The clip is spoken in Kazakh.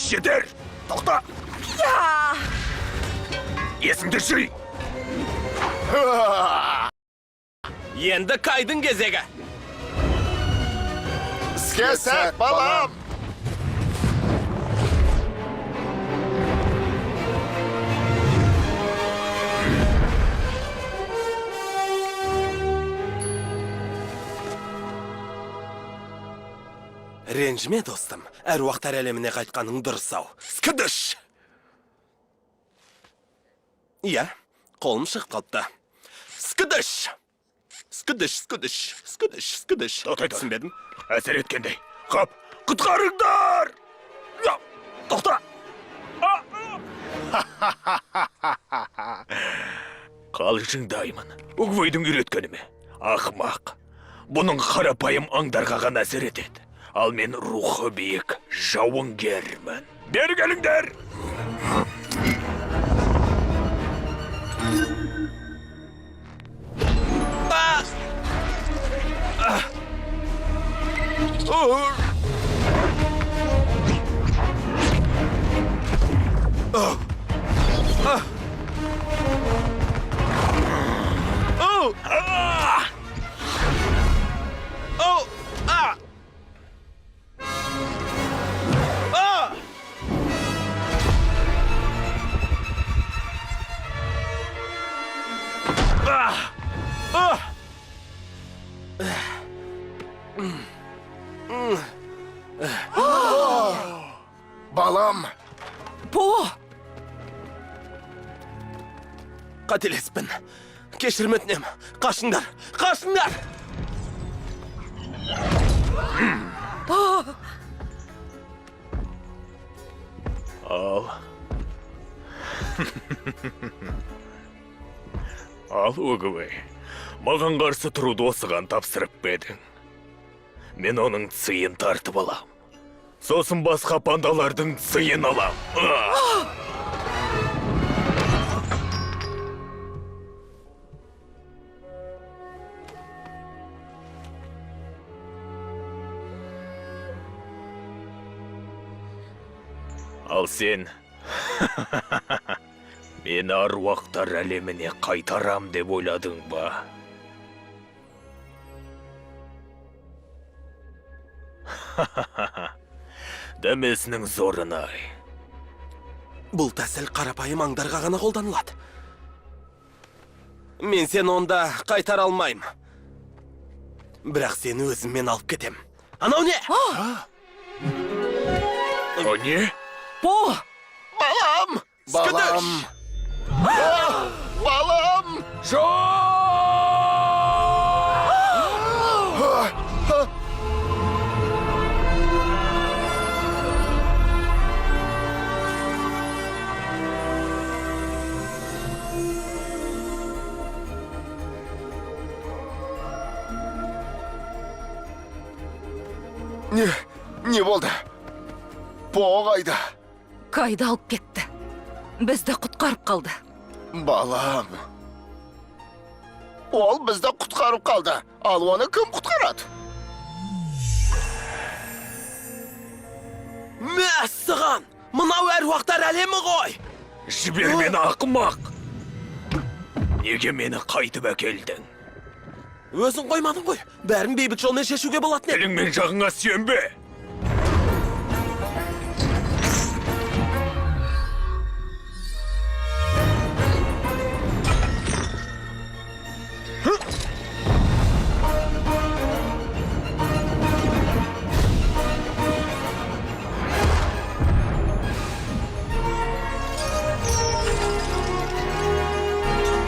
Жетер! Тоқта! Я! Есіңді жи! Енді Кайдың кезегі. Іске сәт, балам! Ренжіме, достым. Әруақтар әлеміне қайтқаның дұрыс ау. Скыдыш! Иә, қолым шығып қалыпты. Скыдыш! Скыдыш, скыдыш, скыдыш, скыдыш. Тоқтайды. Түсінбедім. Әсер еткендей. Қап, құтқарыңдар! Я, тоқта! Қалжыңдаймын. Угвейдің үйреткені ме? Ақымақ. Бұның қарапайым аңдарға ғана әсер етеді. Ал мен рухы биік жауынгермін. Бері келіңдер! Балам! По! Қателеспін. Кешірім өтінем. Қашыңдар! Қашыңдар! Ал. Ал, Угвей. Маған қарсы тұруды осыған тапсырып бедің. Мен оның цыйын тартып алам. Сосын басқа пандалардың цыйын алам. Ал сен... Мені аруақтар әлеміне қайтарам деп ойладың ба? Дәмесінің зорынай. Бұл тәсіл қарапайым аңдарға ғана қолданылады. Мен сені онда қайтар алмайым. Бірақ сені өзіммен алып кетем. Анау не? О не? По! Балам! Балам! Балам! Не болды? По қайда? Кайды алып кетті. Бізді құтқарып қалды. Балам! Ол бізді құтқарып қалды. Ал оны кім құтқарады? Мәссіған! Мынау әруақтар әлемі ғой! Жібер мені, ақымақ! Неге мені қайтып әкелдің? Өзің қоймадың ғой. Бәрін бейбіт жолмен шешуге болатын еді. Тілің мен жағыңа сүйенбе!